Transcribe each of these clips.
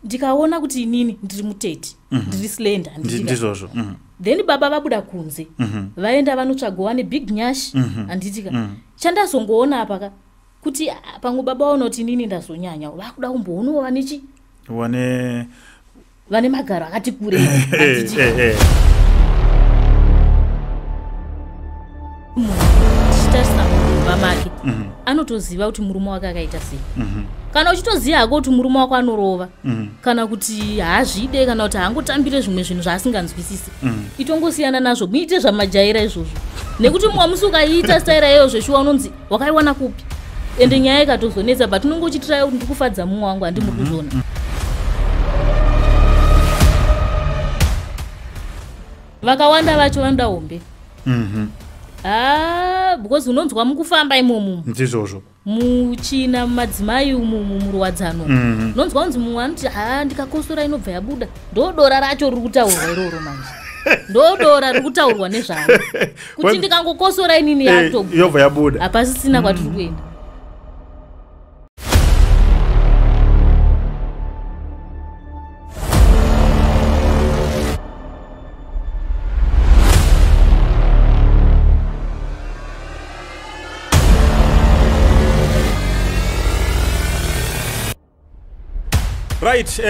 ndikaona kuti inini ndiri mutete ndiri slender ndizvozvo then baba vabuda kunze vaenda vanotsvagowa nebig nyashi handitika chandazongoona apaka kuti pamwe baba vaona kuti inini ndazonyanya vakuda kumboonawo vane magaro akati kure tichitarisana mumba make anotoziva kuti murume wake akaita sei kana uchitoziva hako kuti murume wako anorova kana kuti haazvide kana kuti haangotambire zvimwe zvinhu zvaasinganzwisisi itongosiyana nazvo muite zvamajaira izvozvo nekuti mumwe musi ukaiita staira iyeyo zveshuwa unonzi wakaiwana kupi ende nyaya ikatozonetsa but unongochitirayo kuti ndikufadza mumwe wangu handimuri kuzona vakawanda vacho vanoda hombe because unonzwa mukufamba imomo ndizvozvo muchina mumadzimai murwadzano unonzwa unzi mumwe anoti ndikakosora inobva yabuda ndodora racho riri kutaurwa iroro manje ndodora riri kutaurwa nezvaro kuti ndikangokosora inini yobva yabuda hapasisina kwatiri kuenda Right,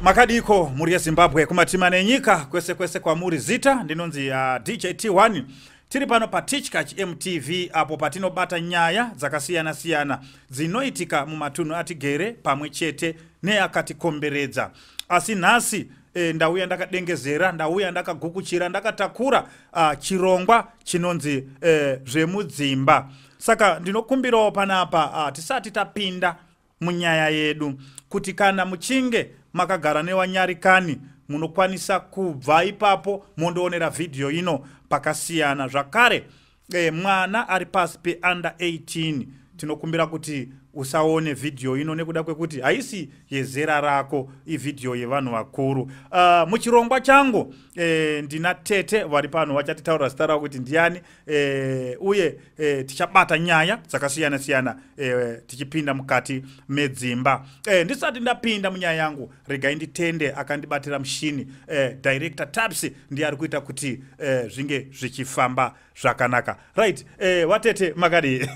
makadiko muri yeZimbabwe kumatima nenyika kwese kwamuri zita ndinonzi DJT1 tiri pano pa Teachkach MTV apo patinobata nyaya dzakasiyana dzinoitika mumatunhu atigere pamwe chete neakatikomberedza asi nhasi ndauya ndakadengezera ndauya ndakagukuchira ndakatakura chirongwa chinonzi zvemudzimba saka ndinokumbirawo panapa tisati tapinda munyaya yedu kuti kana muchinge makagara newanyarikani munokwanisa kubva ipapo mondoonera video ino pakasiyana zvakare mwana ari pasi pe under 18 tinokumbira kuti usaone video ino nekuda kwekuti haisi yezera rako ivideo yevanhu vakuru muchirongwa changu ndina tete vari pano vachatitaurira zita ravo kuti ndiani uye tichabata nyaya dzakasiyana tichipinda mukati medzimba ndisati ndapinda munyaya yangu regai nditende akandibatira mushini director Tapsi ndiye ari kuita kuti zvinge zvichifamba zvakanaka right watete makadi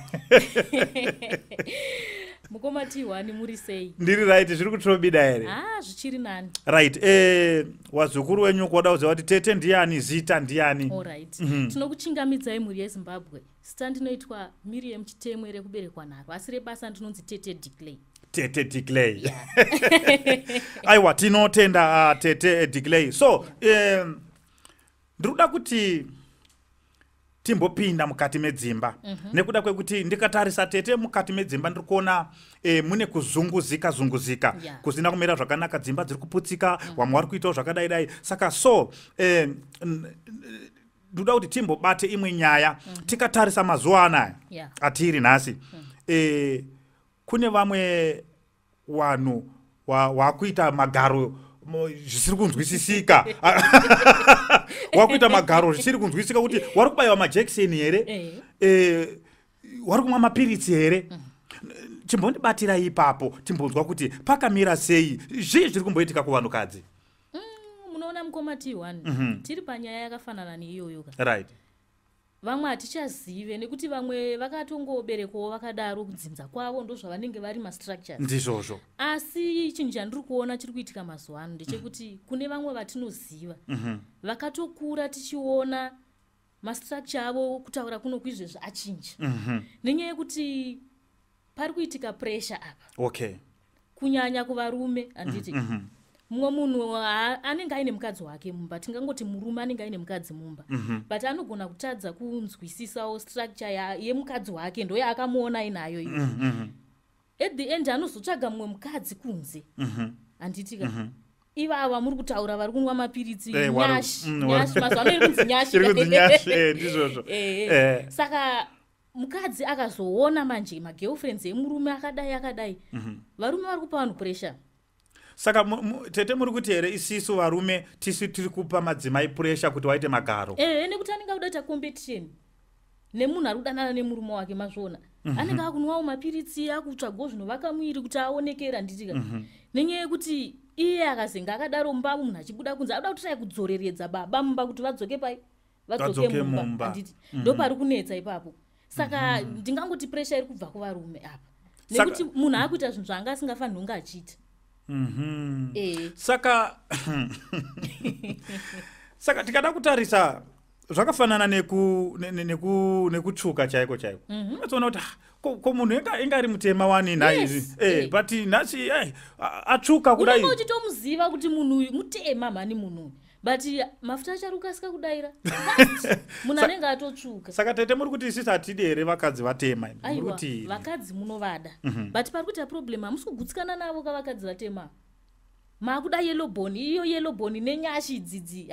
mukoma T1 muri sei ndiri right zviri kutobida here zvichiri nani right wazukuru wenyu kuoda kuziva kuti tete ndiani zita ndiani alright tinokuchingamidzai muri yeZimbabwe zita ndinoitwa Miriam Chitemwe rekuberekwa naro asi rebasa ndinonzi Tete Declay aiwa tinotenda Tete Declay so ndiruda kuti timbopinda mukati medzimba nekuda kwekuti ndikatarisa Tete mukati medzimba ndiri kuona mune kuzunguzika kusina kumera zvakanaka dzimba dziri kuputsika vamwe vari kuitawo zvakadai saka so ndoda kuti timbobate imwe nyaya tikatarisa mazuva anaya atiri nhasi kune vamwe vanhu wakuita magaro zvisiri kunzwisisika wakuita magaro zvisiri kunzwisisika kuti wari kubayiwa majekiseni here wari kumwa mapiritsi here chimbondibatira ipapo timbonzwa kuti pakamira sei zvii zviri kumboitika kuvanhukadzi munoona mukoma T1 tiri panyaya yakafanana neiyoyo right vamwe hatichazive nekuti vamwe vakatongoberekwawo vakadaro kudzinza kwavo ndo zvavanenge vari mastructures ndizvozvo asi chinhu chandiri kuona chiri kuitika mazuva ano ndechekuti kune vamwe vatinoziva vakatokura tichiona mastructure avo kutaura kuno kwizvezvi achinja nenyaya yekuti pari kuitika pressure apa kunyanya kuvarume handiti mumwe munhu anenge aine mukadzi wake mumba tingangoti murume anenge aine mukadzi mumba but anogona kutadza kunzwisisawo structure yemukadzi wake ndo yaakamuona inayo iyo at the end anozotsvaga mumwe mukadzi kunze handitika ivava muri kutaura vari kunwa mapiritsi nyashi mazuva ano iri kunzi nyashi ndizvozvo saka mukadzi akazoona manje magirlfriends emurume akadai varume vari kupa vanhu pressure saka Tete muri kuti here isisu varume tisu tiri kupa madzimai pressure kuti waite magaro nekuti anenge kuda kuita competition nemunhu ari kudanana nemurume wake mazvona anenge akunwawo mapiritsi akutsvagawo zvinovaka mwiri kuti aonekera nditika nenyaya yekuti iye akazenga akadaro mumba munhu achibuda kunze anoda kuti kudzoreredza baba mumba kuti vadzoke pai vadzoke mumba anditi ndo pari kunetsa ipapo saka ndingangoti pressure iri kubva kuvarume apa nekuti munhu akuita zvinhu zvanga asingafaniri kunge achiita saka saka tikada kutarisa zvakafanana nekutsvuka chaiko atsoona kuti ko munhu enga ari mutema wani naizi but nhasi atsvuka kudai unenge uchitomuziva kuti munhu mutema mani munhu but mafuta acharuka asika kudaira munhu anenge atotsvuka saka tete muri kuti isisi hatidi here vakadzi vatema aiwa vakadzi munovada but pari kuita problem hamusi kugutsikana navo kavakadzi vatema makuda yellow bone iyo yellow bone nenyashi idzidzi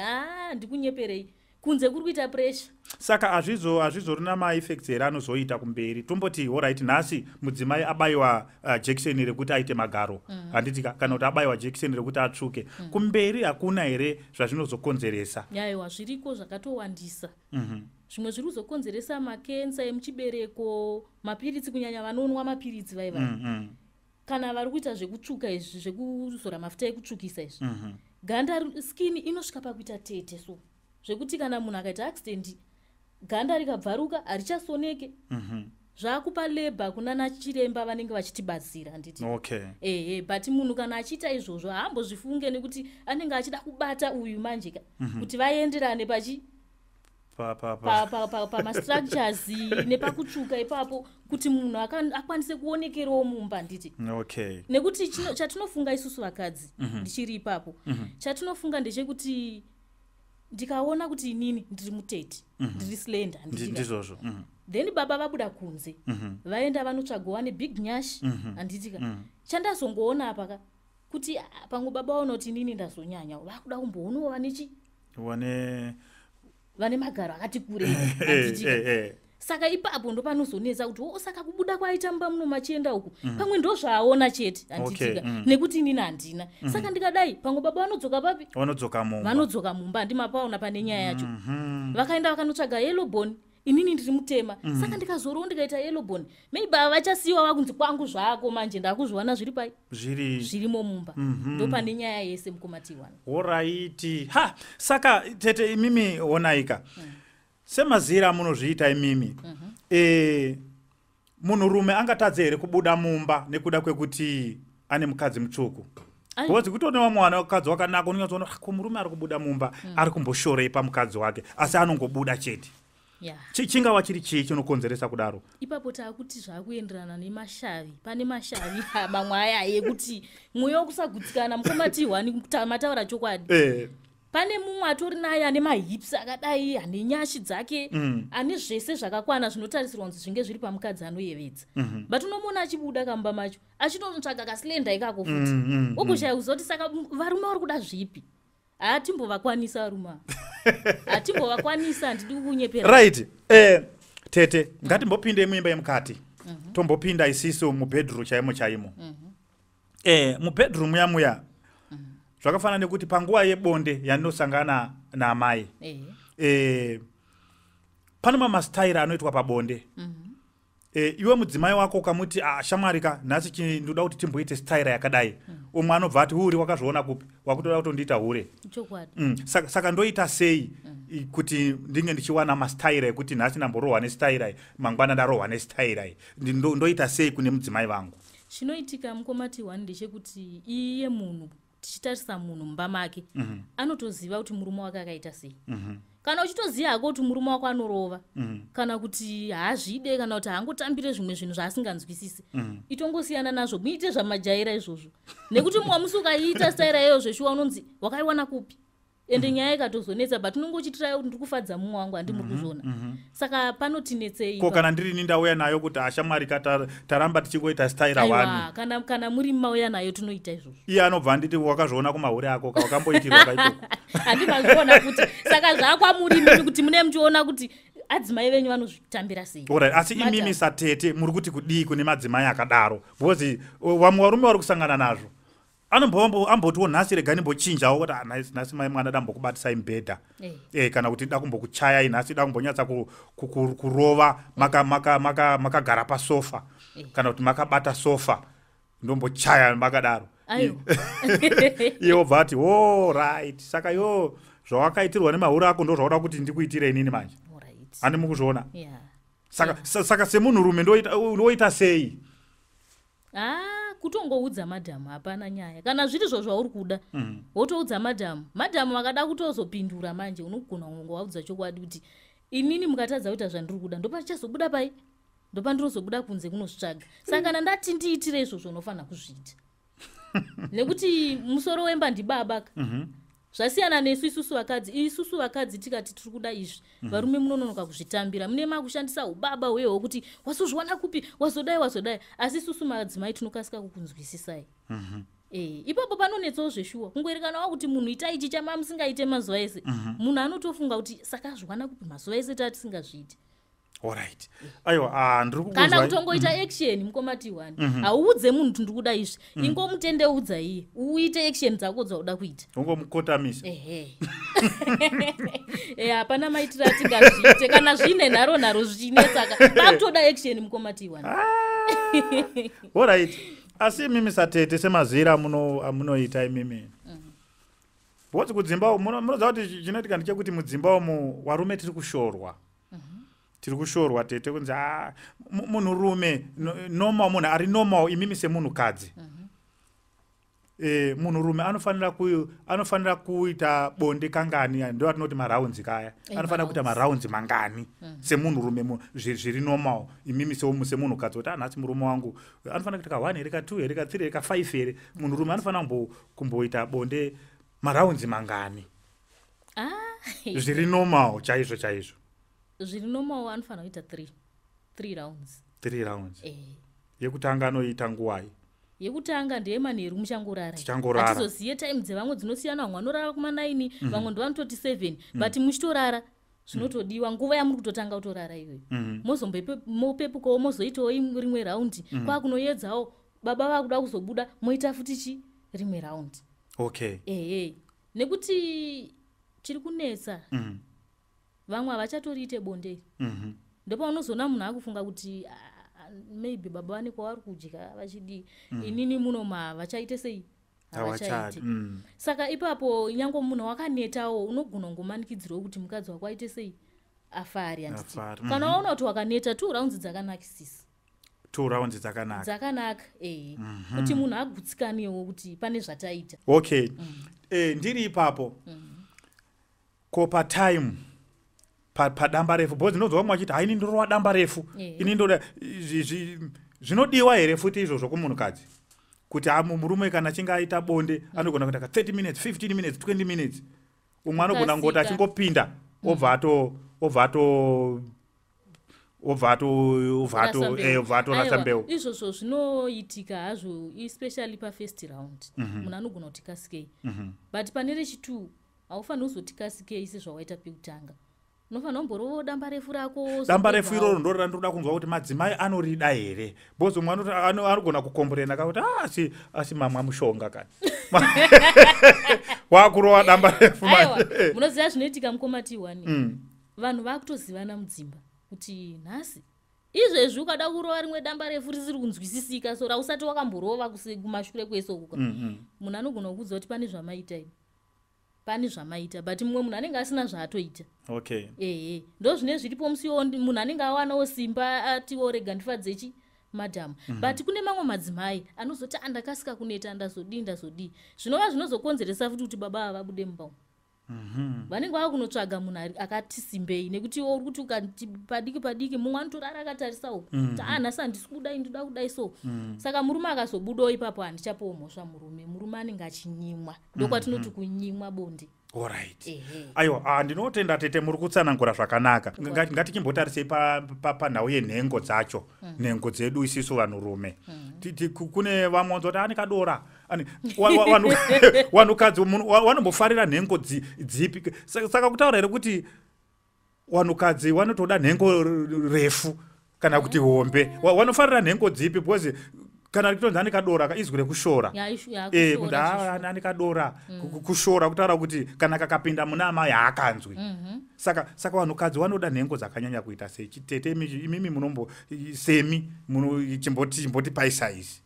ndikunyeperei kunze kuri kuita pressure saka azvizorina maeffects here anozoita kumberi tomboti alright nhasi mudzimai abayiwa jekiseni rekuti aite magaro handiti kana kuti abayiwa jekiseni rekuti atsvuke kumberi hakuna here zvazvinozokonzeresa aiwa zviriko zvakatowandisa zvimwe zviri kuzokonzeresa makensa emuchibereko mapiritsi kunyanya vanonwa mapiritsi vaiva kana vari kuita zvekutsvuka izvi zvekuzora mafuta ekutsvukisa izvi ganda skin inosvika pakuita tete so zvekuti kana munhu akaita accident ganda rikabvaruka harichasoneke zvakupa labor kuna nachiremba vanenge vachitibatsira nditi but munhu kana achiita izvozvo haambozvifunge nekuti anenge achida kubata uyu manjika kuti vaenderane pamastructures nepakutsvuka ipapo kuti munhu akwanise kuonekerawo mumba nditi nekuti chatinofunga isusu vakadzi ndichiri ipapo chatinofunga ndechekuti ndikaona kuti inini ndiri mutete ndiri slender ndizvozvo then baba vabuda kunze vaenda vanotsvagawa nebig nyashi handitika chandazongoona apaka kuti pamwe baba vaona kuti inini ndazonyanya vakuda kumboonawo vane magaro akati kurei handitika saka ipapo ndo panozonetsa kuti saka kubuda kwaita mumba muno machienda uku pamwe ndo zvaaona chete handitika nekuti inini handina saka ndikadai pamwe baba vanodzoka papi vanodzoka mumba handimapaona pane nyaya yacho vakaenda vakanotsvaga yellow bone inini ndiri mutema saka ndikazorowo ndikaita yellow bone maybe vachasiyiwa vakunzi kwangu zvako manje ndakuzviwana zviri pai zvirimo mumba ndo pane nyaya yese mukomatiwana alright saka tete imimi onaika semazira munozviita imimi munhurume angatadze here kubuda mumba nekuda kwekuti ane mukadzi mutsvuku because kutonewa mwana wakadzi wakanaka unonyatsoona ko murume ari kubuda mumba ari kumboshorei pamukadzi wake asi anongobuda chete chingava chiri chii chinokonzeresa kudaro ipapo taakuti zvaakuenderana nemashavi pane mashavi mamwe aya yekuti mweya wokusagutsikana mukomatiwani mataura chokwadi pane mumwe atori naye ane mahips akadai ane nyashi dzake ane zvese zvakakwana zvinotarisirwa kunzi zvinge zviri pamukadzi anoyevedza but unomona achibuda kamba macho achinotsvaga kaslenda ikako futi okushayi kuzoti saka varume vari kuda zvipi hatimbovakwanisa varume hatimbovakwanisa handidi kukunyepera right tete ngatimbopinde muimba yemukati tombopinda isiso mubedroom chaimo mubedroom yamuya zvakafanana nekuti panguva yebonde yandinosangana naamai pane mamastaira anoitwa pabonde iwe mudzimai wako ukamuti shamwarika nhasi ndoda kuti timboite staira yakadai umwe anobva ati uri wakazviona kupi wakutoda kutondiita hure saka ndoita sei kuti ndinge ndichiwana mastaira ekuti nhasi ndamborohwa nestaira mangwana ndarohwa nestaira ndoita sei kune mudzimai vangu chinoitika mukomati wani ndechekuti iye munhu tichitarisa munhu mumba make anotoziva kuti murume wake akaita sei kana uchitoziva hako kuti murume wako anorova kana kuti haazvide kana kuti haangotambire zvimwe zvinhu zvaasinganzwisisi itongosiyana nazvo muite zvamajaira izvozvo nekuti mumwe musi ukaiita staira iyo zveshuwa unonzi wakaiwana kupi ende nyaya ikatozonetsa but unonge uchitirayo kuti ndiri kufadza mumwe wangu handimuri kuzvona saka panotinetsei ko kana ndiri ndauya nayo kuti ashamwarika taramba tichingoita staira wani kana muri mauya nayo tinoita izvozvo iye anobva nditi wakazviona kumahure ako wakamboitirwa kaitoko handikazviona kuti saka zvakwamuri mimi kuti mune muchiona kuti adzimai venyu vanozvitambira sei asi imimi satete muri kuti kudii kune madzimai akadaro because vamwe varume vari kusangana nazvo ambotiwo nhasi rega ndimbochinjawo kuti nhasi mai mwana dambokubatisai mubhedha kana kuti da kumbokuchayai nhasi da kumbonyatsa kurova makagara pasofa kana kuti makabata sofa ndombochaya makadaro iye obva ati right saka zvawakaitirwa nemahuro ako ndo zvauda kuti ndikuitire inini manje handi mukuzviona saka semunhurume ndoita sei kutongoudza madhamu hapana nyaya kana zviri zvo zvauri kuda wotoudza madhamu vakada kutozopindura manje unogona kungovaudza chokwadi kuti inini mukatadza kuita zvandiri kuda ndopachichazobuda pai ndopandinozobuda kunze kunosvitsvaga saka kana ndati ndiitire izvozvo unofanira kuzviita nekuti musoro wemba ndibaba zvasiyana nesu isusu vakadzi tikati tiri kuda izvi varume munononoka kuzvitambira mune makushandisa ubaba hweho kuti wazozviwana kupi wazodai asi isusu madzimai tinokasika kukunzwisisai ipapo panonetsawo zveshuwa kungoerekanawo kuti munhu itai ichi chama musingaite mazuva ese munhu anotofunga kuti saka zviwana kupi mazuva ese tatisingazviiti alright aiwa kana kutongoita action mukomati 1 hauudze munhu kuti ndikuda izvi ingomutendeudza iye uite action dzako dzauda kuita ungomukotamisa hapana maitiro atingazviite kana zvine nharo zvichinetsaka pakutoda action mukomati 1 alright asi mimi satete semazira amunoita imimi bhodzi kudzimba munoziva kuti chinoitika ndechekuti mudzimba umu varume tiri kushorwa tete kunzi munhurume normal munhu ari normal imimi semunhukadzi munhurume anofanira kuita bonde kangani ndo atinoti maraunzi kaya anofanira kuita maraunzi mangani semunhurume zviri normal imimi semunhukadzi kuti nhasi murume wangu anofanira kuita ka1 here ka2 here ka3 here ka5 here munhurume anofanira kumboita bonde maraunzi mangani zviri normal chaizvo zviri normal anofanira kuita 3 rounds yekutanga anoita nguwai yekutanga ndeyemanheru muchangorara hatizoziye time dzevamwe dzinosiyana vamwe vanorara kuma9 vamwe ndovanototi 7 but muchitorara zvinotodiwa nguva yamuri kutotanga kutorara iyoyo mozombopepukawo mozoitawo rimwe raundi kwakunoedzawo baba vakuda kuzobuda moita futi rimwe raundi nekuti chiri kunetsa vamwe havachatoriite bonde ndopa unozoona munhu akufunga kuti maybe baba vane kwavari kudya vachidi inini muno vachaite sei havachaite saka ipapo nyange munhu wakanetawo unogona kungomanikidzirawo kuti mukadzi wako aite sei afari handiti kana waona kuti wakaneta 2 rounds dzakanakisisa 2 rounds dzakanaka kuti munhu agutsikaniwo kuti pane zvataita ndiri ipapo kopa time padamba refu bhozi ndinozwa mwe achiti haini ndorova damba refu ini ndoda zvinodiwa here futi izvo zvokumunhukadzi kuti murume kana achinge aita bonde anogona kuita 30 minutes 15 minutes 20 minutes umwe anogona ngoti achingopinda obva atorasa mbeu izvozvo zvinoitika hazvo especially pafirst round munhu anogona kuti kasikei but pane rechi2 haufaniri kuzoti kasikei sezvawaita pekutanga unofanira kumborovawo damba refu rako damba refu iroro ndorora ndoda kunzwa kuti madzimai anorida here bhozi umwe anogona kukomborena kakuti asi mamwa mushonga kani wakurova damba refu munoziva zvinoitika mukomati 1 vanhu vakutozivana mudzimba kuti nhasi izvezvi ukada kurova rimwe damba refu risiri kunzwisisika so rausati wakamborova kumashure kwesokuka munhu anogona kukudza kuti pane zvamaita but mumwe munhu anenge asina zvaatoita ndo zvine zviripo musiwo munhu anenge awanawo simba atiwo rega ndifadzechi madhamu but kune mamwe madzimai anozoti andakasika kuneta ndazodii zvinova zvinozokonzeresa futi kuti baba avabude mumba vanenge vava kunotsvaga munhu akati simbei nekuti uri kuti ukati padiki mumwe anotorara akatarisa uku kuti nhasi handisi kudai ndoda kudai so saka murume akazobudawo ipapo handichapowo mhosva murume anenge achinyimwa ndokwatinoti kunyimwa bonde alright aiwa ndinotenda tete muri kutsanangura zvakanaka ngatichimbotarisei panhau yenhengo dzacho nhengo dzedu isisu vanhurume kune vamwe wanzwa kuti ane kadora wanhukadzi wanombofarira nhengo dzipi saka kutaura here kuti wanhukadzi wanotoda nhengo refu kana kuti hombe wanofarira nhengo dzipi because kana rikitonzi anikadora izwi rekushora kuti anikadora kushora kutaura kuti kana kakapinda muna amai haakanzwi. Saka vanhukadzi vanoda nhengo dzakanyanya kuita sechitete imimi munombo semi chimboti paisaizi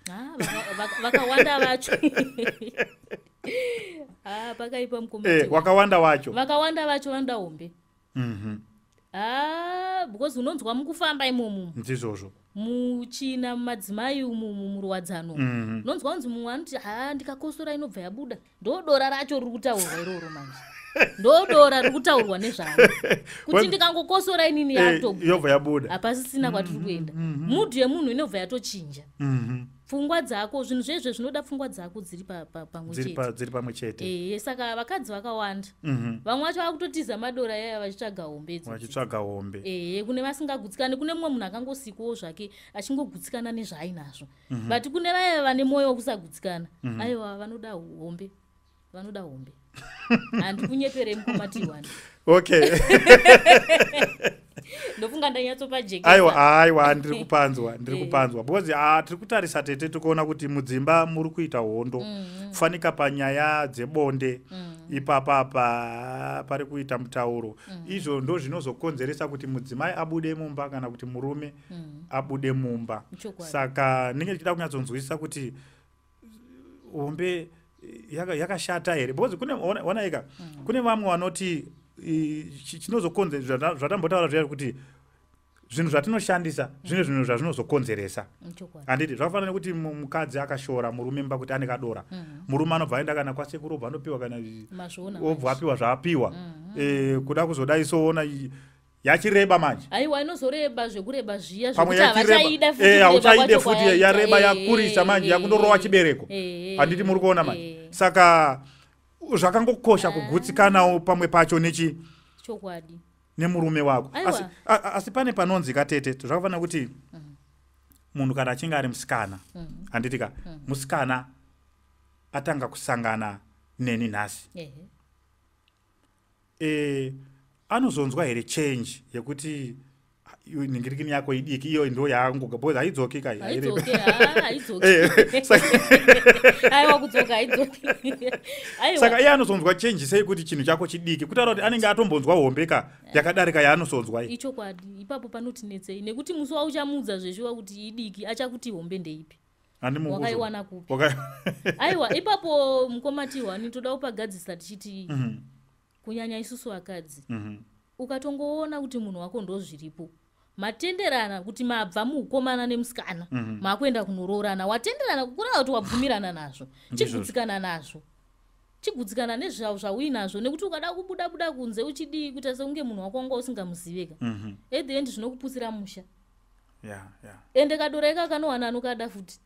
vakawanda vacho pakaipa mukomati wakawanda vacho vanoda hombe because unonzwa mukufamba imomo ndizvozvo muchina mumadzimai murwadzano unonzwa unzi mumwe anoti ndikakosora inobva yabuda ndodora racho riri kutaurwa iroro manje ndodora riri kutaurwa nezvaro kuti ndikangokosora inini yobva yabuda hapasisina kwatiri kuenda mudhu yemunhu inobva yatochinja pfungwa dzako zvinhu zvezve zvinoda pfungwa dzako dziri pamwe chete saka vakadzi vakawanda vamwe vacho vakutotiza madora yaya vachitsvaga hombe kune vasingagutsikani kune mumwe munhu akangosikawo zvake achingogutsikana nezvaainazvo but kune vaya vane mwoyo wokusagutsikana aiwa vanoda hombe handikunyeperei mukomati wani okay ndofunga ndanyatsopa aiwa ndiri kupanzwa because tiri kutarisa tete tikuona kuti mudzimba muri kuita hondo kufanika panyaya dzebonde ipapa pari kuita mutauro izvo ndo zvinozokonzeresa kuti mudzimai abude mumba kana kuti murume abude mumba. Saka ndinge ndichida kunyatsonzwisisa kuti hombe yakashata here because onaika kune vamwe vanoti chinozokonzeresa zvatambotaura zviyari kuti zvinhu zvatinoshandisa zvinhu zvazvinozokonzeresa handiti zvakafanana nekuti mukadzi akashora murume mba kuti ane kadora murume anobva aenda kana kwasekuru obva anopiwa kana obva apiwa zvaapiwa kuda kuzodai soona yachireba manje aiwa inozoreba zvekureba zviya zvekuti hauchaide futi yareba yakurisa manje yakundorowa chibereko handiti muri kuona manje. Saka zvakangokosha kugutsikanawo pamwe pacho chokwadi nemurume wako asi pane panonzi katete zvakafanana kuti munhu kana achinge ari musikana handitika musikana atanga kusangana neni nhasi anozonzwa here change yekuti ningirikini yako idiki iyo ndo yaangoga because haidzoki kai saka iye anozonzwa change sei kuti chinhu chako chidiki kutaura kuti anenge atombonzwa hombeka yakadarika yaanozonzwa ichokwadi ipapo panotinetsei nekuti musi wauchamudza zvezviwa kuti idiki achakuti hombe ndeipi wakaiwana kupi aiwa ipapo mukomati wani toda kupagadzisa tichiti kunyanya isusu vakadzi ukatongoona kuti munhu wako ndozviripo matenderana kuti mabva muukomana nemusikana makuenda kunoroorana watenderana kurava kuti wabvumirana nazvo chigutsikana nezvauinazvo nekuti ukada kubuda kunze uchidii kuita sekunge munhu wako wanga usingamuziveka at the end zvinokuputsira musha ende kadora ika kanowana anokada futi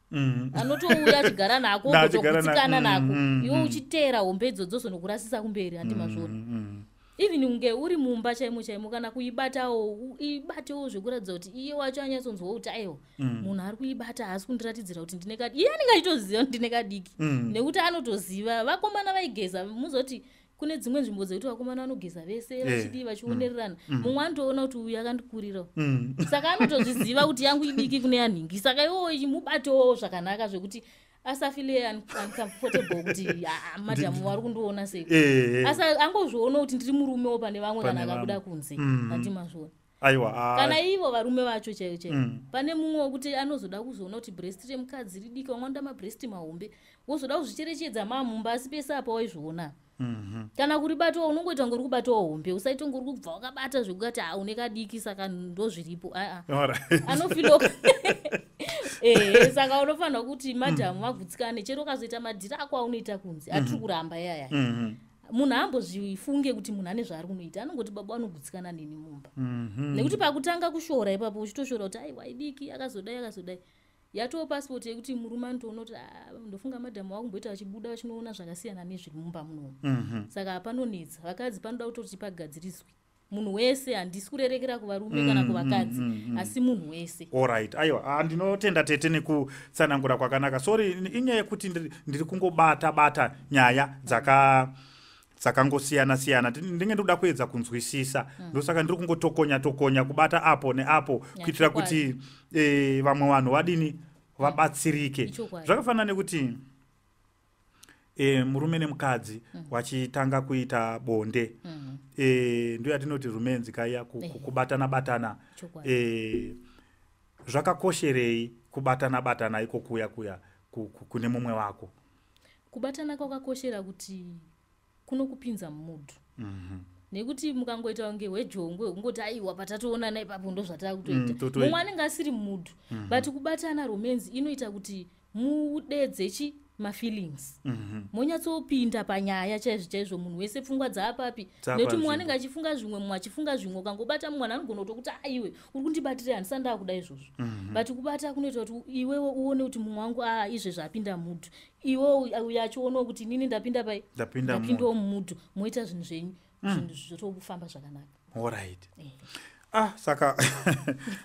anotouya achigara nako kutogutsikana nako iwe uchiteera hombe idzodzo nokurasisa kumberi handimazvona even unge uri mumba chaimo kana kuibatawo ibatewo zvekuratidza kuti iye wacho anyatsonzwa kuti aiwa munhu ari kuibata haasi kundiratidzira kuti ndine kadiki iye anenge achitoziva kuti ndine kadiki nekuti anotoziva vakomana vaigeza muzoti kune dzimwe nzvimbo dzekuti vakomana vanogeza vese vachidii vachionererana mumwe anotoona kuti uyu akandikurira saka anotozviziva kuti yangu idiki kune yanhingi saka iwo ichimubatewo zvakanaka zvekuti asafile uncomfortable kuti madhamu wari kundiona sei asa angozviona kuti ndiri murumewo pane vamwe kana akabuda kunze handimazvona kana ivo varume vacho chaivo pane mumwe wekuti anozoda kuzoona kuti breast remukadzi ridiki vamwe anoda mabreast mahombe wozoda kuzvicherechedza mamumba asi pese apa waizviona kana kuribatawo unongoita ngori kubatawo hombe usaita ngori kubva wakabata zvekukati une kadiki saka ndozviripo anofiloka saka unofanira kuti madhamu vagutsikane chero ukazoita madhira ako aunoita kunze atiri kuramba yaya munhu ambozvifunge kuti munhu ane zvaari kunoita anongoti baba anogutsikana neni mumba nekuti pakutanga kushora ipapo uchitoshora kuti aiwa idiki akazodai yatoo pasipoti yekuti murume anotoona kuti ndofunga madhamu vakumboita vachibuda vachinoona zvakasiyana nezviri mumba munomu saka hapanonetsa vakadzi panoda kutoti pagadziriswe munhu wese handisi kurerekera kuvarume kana kuvakadzi asi munhu wese alright aiwa ndinotenda tete nekutsanangura kwakanaka sorry inyaya yekuti ndiri kungobata nyaya dzakangosiyana ndinge ndoda kuedza kunzwisisa ndosaka ndiri kungotokonya kubata apo neapo kuitira kuti vamwe vanhu vadini vabatsirike. Ichokwadi. Zvakafanana nekuti murume nemukadzi wachitanga kuita bonde, ndio yatinoti rumenzi kaya kubatana. Zvakakosherei kubatana iko kuya kune mumwe wako? Kubatana kwakakoshera kuti kunokupinza mumudhu. Nekuti mukangoita kunge wejongwe ungoti aiwa patatoonana ipapo ndo zvatakutoita. Mumwe anenge asiri mumudhu. But kubatana romance inoita kuti mudedze mafeelings. Monyatsopinda panyaya chaizvo munhu wese pfungwa dzaapapi. Nekuti mumwe anenge achifunga zvimwe, mumwe achifunga zvimwe, ukangobata mumwe anogona kutokuti aiwe uri kundibatira handisanda kuda izvozvo. But kubata kunoita kuti iwewe uone kuti mumwe wangu izve zvapinda mudhu. Iwe uyachiona kuti nini ndapinda mudhu. Moita zvinhu zvenyu. Zvotofamba zvakanaka. All right. Saka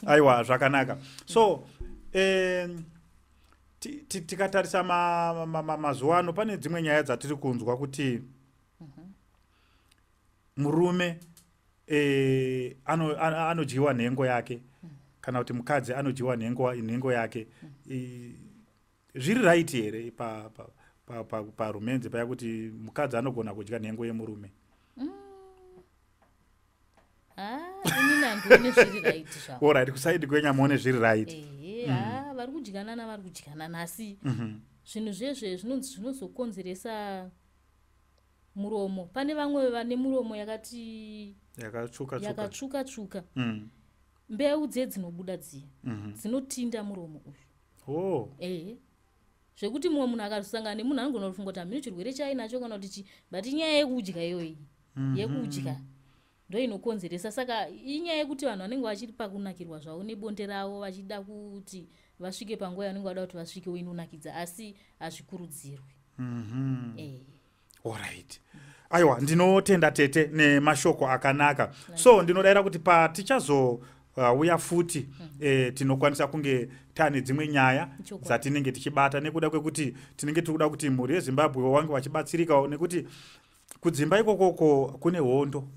aiwa zvakanaka. So tikatarisa mazuva ano pane dzimwe nyaya dzatiri kunzwa kuti murume anodyiwa nhengo yake kana kuti mukadzi anodyiwa nhengo yake. Zviri right here parumenzi paya kuti mukadzi anogona kudya nhengo yemurume? Alright, kusaidi kwenya muone zviri right. Vari kudyanana asi zvinhu zvezve zvinozokonzeresa muromo. Pane vamwe vane muromo yakati yakatsvuka. Mbeu dzinobuda dziya dzinotinda muromo uyu. Zvekuti mumwe munhu akazosangana nemunhu anogona kufunga kuti hamino chirwere chainacho kana kuti but inyaya yekudya iyoyi yekudya ndo inokonzeresa. Saka inyaya yekuti vanhu vanenge vachiri pakunakirwa zvavo nebonde ravo vachida kuti vasvike panguva vanenge vada kuti vasvike inonakidza asi hazvikurudzirwi. Alright. Aiwa, ndinotenda tete nemashoko akanaka. So ndinodaira kuti patichazouya futi tinokwanisa kunge tane dzimwe nyaya dzatinenge tichibata nekuda kwekuti tinenge tikuda kuti mhuri yeZimbabwe wange wachibatsirikawo nekuti kudzimba ikoko kune hondo,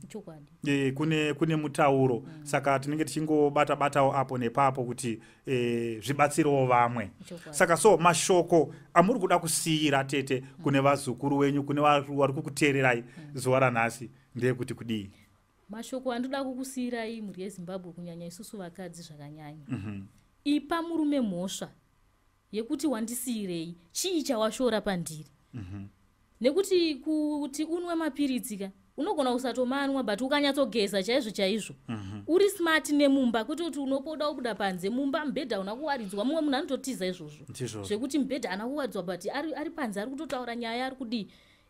kune mutauro. Saka tinenge tichingobata-batawo apo nepapo kuti zvibatsirewo vamwe. Saka so mashoko amuri kuda kusiyira tete kune vazukuru wenyu, kune vari kukuteererai zuva ranhasi ndeyekuti kudii? Mashoko andoda kukusiyirai mhuri yeZimbabwe kunyanya isusu vakadzi zvakanyanya. Ipa murume mhosva yekuti wandisiyirei, chii chawashora pandiri. Nekuti kuti unwe mapiritsika unogona kusatomanwa but ukanyatsogeza chaizvo uri smart nemumba kuti unopoda kubuda panze mumba mubhedha unakuwaridzwa. Mumwe munhu anototiza izvozvo zvekuti mubhedha anakuwaridzwa but ari panze ari kutotaura nyaya ari kudii.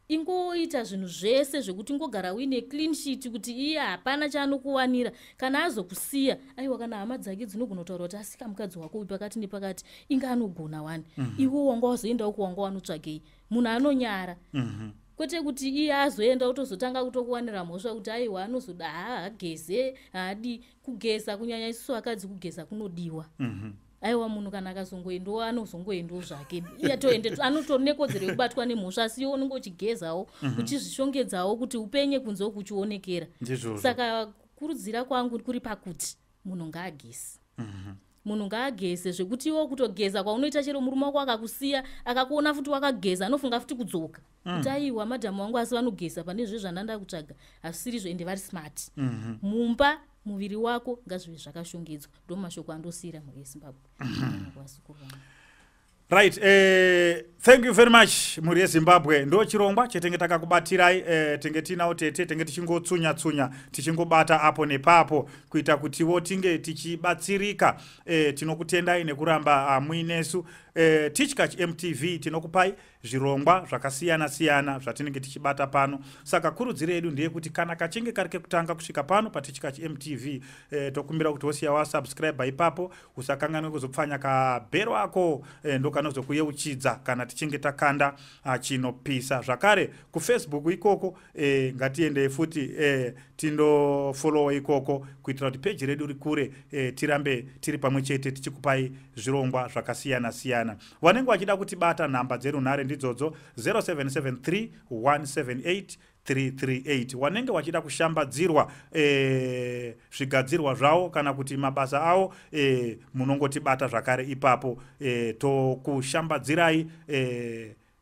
Ingoita zvinhu zvese zvekuti ingogara uine clean sheet kuti iye hapana chaanokuwanira. Kana azokusiya aiwa kana hama dzake dzinogona kutaura kuti asika mukadzi wako uyu pakati nepakati inga anogona wani. Iwe wanga wazoendawo kuwanga wanotsvagei. Munhu anonyara. Kwete kuti iye azoenda utozotanga kutokuwanira mhosva kuti aiwa anozoda ageze haadi kugeza. Kunyanya isusu vakadzi kugeza kunodiwa. Aiwa munhu kana akazongoendawo anozongoendawo zvake. Anotonekodzero yekubatwa nemhosva asi iwe unenge uchigezawo uchizvishongedzawo kuti upenye kunze kuchionekera. Saka kurudzira kwangu kuri pakuti munhu ngaageze. Munhu ngaageze zvekuti iwe kutogeza kwaunoita chero murume wako akakusiya akakuona futi wakageza anofunga futi kudzoka. Kuti aiwa madhamu wangu asi vanogeza pane zvezvananda kutsvaga asiri ende vari smart. Mumba muviri wako ngazvive zvakashongedzwa. Ndo mashoko andosiyira mhuri yeZimbabwe. Right, thank you very much mhuri yeZimbabwe. Ndo chirongwa chetenge takakubatirai, tenge tinawo tete tenge tichingotsunya tichingobata apo nepapo kuita kutiwo tinge tichibatsirika. Tinokutendai nekuramba muinesu. Teachkach MTV tinokupai zvirongwa zvakasiyana zvatinenge tichibata pano. Saka kurudziro yedu ndiye kuti kana kachinge karike kutanga kusvika pano paTeachkach MTV tokumbira kuti wosiyawa subscribe ipapo usakanganwe kuzopfanya kabhero ako ndokanozokuyeuchidza kana tichinge takanda chinopisa. Zvakare kuFacebook ikoko ngatiende futi tindofollow ikoko kuitira kuti page redu rikure tirambe tiri pamwe chete tichikupai zvirongwa zvakasiyana. Vanenge vachida kutibata namba dzeru nhare ndidzodzo 0773 178 338 wanenge wachida kushambadzirwa zvigadzirwa zvavo kana kuti mabasa avo munongotibata zvakare ipapo tokushambadzirayi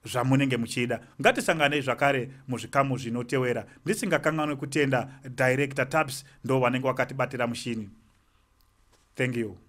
zvamunenge muchida. Ngatisanganei zvakare muzvikamu zvinotevera. Ndisingakanganwe kutenda Director Tabs ndo vanenge vakatibatira mushini. Thank you.